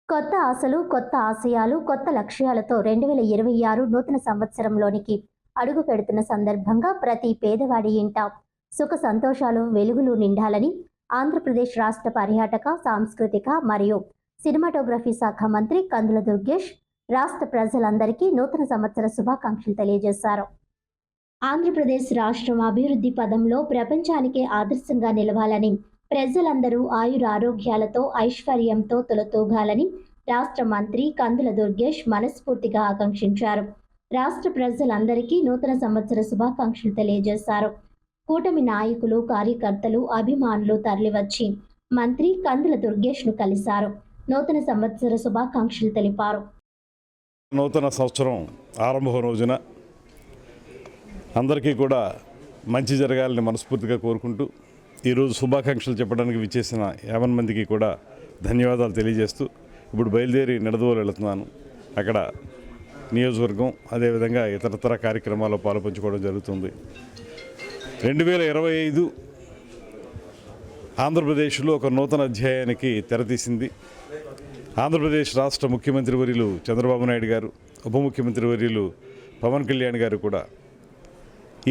కొత్త ఆశలు, కొత్త ఆశయాలు, కొత్త లక్ష్యాలతో 2026 నూతన సంవత్సరంలోనికి అడుగు పెడుతున్న సందర్భంగా ప్రతి పేదవాడి ఇంట సుఖ సంతోషాలు, వెలుగులు నిండాలని ఆంధ్రప్రదేశ్ రాష్ట్ర పర్యాటక, సాంస్కృతిక మరియు సినిమాటోగ్రఫీ శాఖ మంత్రి కందుల దుర్గేష్ రాష్ట్ర ప్రజలందరికీ నూతన సంవత్సర శుభాకాంక్షలు తెలియజేశారు. ఆంధ్రప్రదేశ్ రాష్ట్రం అభివృద్ధి పదంలో ప్రపంచానికే ఆదర్శంగా నిలవాలని, ప్రజలందరూ ఆయురారోగ్యాలతో, ఐశ్వర్యంతో తొలతూగాలని రాష్ట్ర మంత్రి కందుల దుర్గేష్ మనస్ఫూర్తిగా ఆకాంక్షించారు. రాష్ట్ర ప్రజలందరికీ నూతన సంవత్సర శుభాకాంక్షలు తెలియజేశారు. కూటమి నాయకులు, కార్యకర్తలు, అభిమానులు తరలివచ్చి మంత్రి కందుల దుర్గేష్ను కలిశారు. నూతన సంవత్సర శుభాకాంక్షలు తెలిపారు. నూతన సంవత్సరం ఆరంభం రోజున అందరికీ కూడా మంచి జరగాలని మనస్ఫూర్తిగా కోరుకుంటూ ఈరోజు శుభాకాంక్షలు చెప్పడానికి విచ్చేసిన 50 మందికి కూడా ధన్యవాదాలు తెలియజేస్తూ ఇప్పుడు బయలుదేరి నిడదవోలు వెళుతున్నాను. అక్కడ నియోజకవర్గం అదేవిధంగా ఇతరతర కార్యక్రమాల్లో పాలుపంచుకోవడం జరుగుతుంది. 2025 ఆంధ్రప్రదేశ్లో ఒక నూతన అధ్యాయానికి తెరతీసింది. ఆంధ్రప్రదేశ్ రాష్ట్ర ముఖ్యమంత్రి వర్యులు చంద్రబాబు నాయుడు గారు, ఉప ముఖ్యమంత్రి వర్యులు పవన్ కళ్యాణ్ గారు కూడా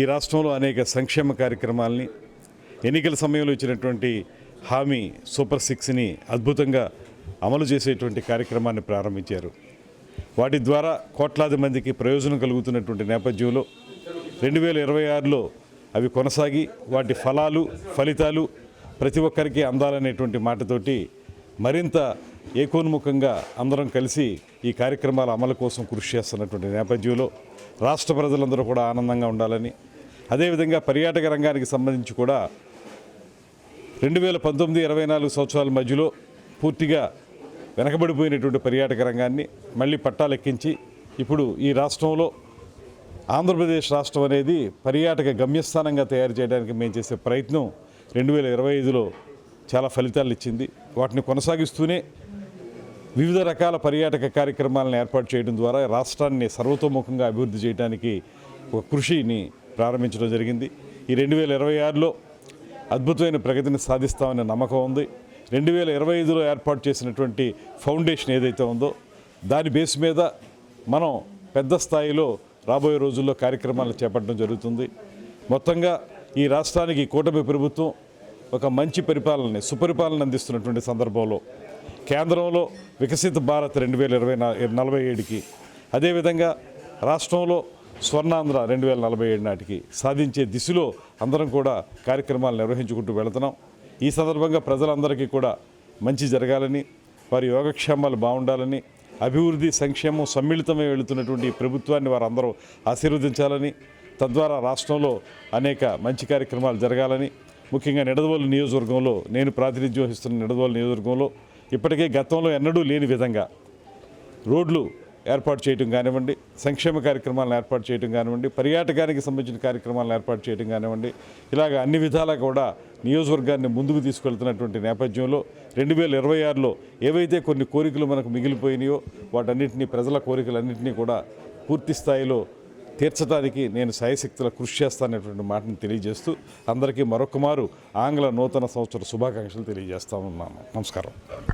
ఈ రాష్ట్రంలో అనేక సంక్షేమ కార్యక్రమాలని, ఎన్నికల సమయంలో ఇచ్చినటువంటి హామీ సూపర్ 6ని అద్భుతంగా అమలు చేసేటువంటి కార్యక్రమాన్ని ప్రారంభించారు. వాటి ద్వారా కోట్లాది మందికి ప్రయోజనం కలుగుతున్నటువంటి నేపథ్యంలో 2026లో అవి కొనసాగి వాటి ఫలితాలు ప్రతి ఒక్కరికి అందాలనేటువంటి మాటతోటి మరింత ఏకోన్ముఖంగా అందరం కలిసి ఈ కార్యక్రమాల అమలు కోసం కృషి చేస్తున్నటువంటి నేపథ్యంలో రాష్ట్ర ప్రజలందరూ కూడా ఆనందంగా ఉండాలని, అదేవిధంగా పర్యాటక రంగానికి సంబంధించి కూడా 2019-24 సంవత్సరాల మధ్యలో పూర్తిగా వెనకబడిపోయినటువంటి పర్యాటక రంగాన్ని మళ్ళీ పట్టాలెక్కించి ఇప్పుడు ఈ రాష్ట్రంలో ఆంధ్రప్రదేశ్ రాష్ట్రం అనేది పర్యాటక గమ్యస్థానంగా తయారు చేయడానికి మేము చేసే ప్రయత్నం 2025లో చాలా ఫలితాలు ఇచ్చింది. వాటిని కొనసాగిస్తూనే వివిధ రకాల పర్యాటక కార్యక్రమాలను ఏర్పాటు చేయడం ద్వారా రాష్ట్రాన్ని సర్వతోముఖంగా అభివృద్ధి చేయడానికి ఒక కృషిని ప్రారంభించడం జరిగింది. ఈ 2026లో అద్భుతమైన ప్రగతిని సాధిస్తామనే నమ్మకం ఉంది. 2025లో ఏర్పాటు చేసినటువంటి ఫౌండేషన్ ఏదైతే ఉందో దాని బేస్ మీద మనం పెద్ద స్థాయిలో రాబోయే రోజుల్లో కార్యక్రమాలను చేపట్టడం జరుగుతుంది. మొత్తంగా ఈ రాష్ట్రానికి కూటమి ప్రభుత్వం ఒక మంచి సుపరిపాలన అందిస్తున్నటువంటి సందర్భంలో కేంద్రంలో వికసిత భారత్ 2047కి, అదేవిధంగా రాష్ట్రంలో స్వర్ణాంధ్ర 2047 నాటికి సాధించే దిశలో అందరం కూడా కార్యక్రమాలు నిర్వహించుకుంటూ వెళుతున్నాం. ఈ సందర్భంగా ప్రజలందరికీ కూడా మంచి జరగాలని, వారి యోగక్షేమాలు బాగుండాలని, అభివృద్ధి సంక్షేమం సమ్మిళితమై వెళుతున్నటువంటి ప్రభుత్వాన్ని వారందరూ ఆశీర్వదించాలని, తద్వారా రాష్ట్రంలో అనేక మంచి కార్యక్రమాలు జరగాలని, ముఖ్యంగా నిడదవోలు నియోజకవర్గంలో నేను ప్రాతినిధ్యం వహిస్తున్న నిడదవోలు నియోజకవర్గంలో ఇప్పటికే గతంలో ఎన్నడూ లేని విధంగా రోడ్లు ఏర్పాటు చేయడం కానివ్వండి, సంక్షేమ కార్యక్రమాలను ఏర్పాటు చేయడం కానివ్వండి, పర్యాటకానికి సంబంధించిన కార్యక్రమాలను ఏర్పాటు చేయడం కానివ్వండి, ఇలాగ అన్ని విధాలా కూడా నియోజకవర్గాన్ని ముందుకు తీసుకెళ్తున్నటువంటి నేపథ్యంలో 2026లో ఏవైతే కొన్ని కోరికలు మనకు మిగిలిపోయినాయో వాటన్నింటినీ, ప్రజల కోరికలన్నింటినీ కూడా పూర్తి స్థాయిలో తీర్చడానికి నేను శాయశక్తుల కృషి చేస్తాననేటువంటి మాటను తెలియజేస్తూ అందరికీ మరొకమారు ఆంగ్ల నూతన సంవత్సర శుభాకాంక్షలు తెలియజేస్తా ఉన్నాను. నమస్కారం.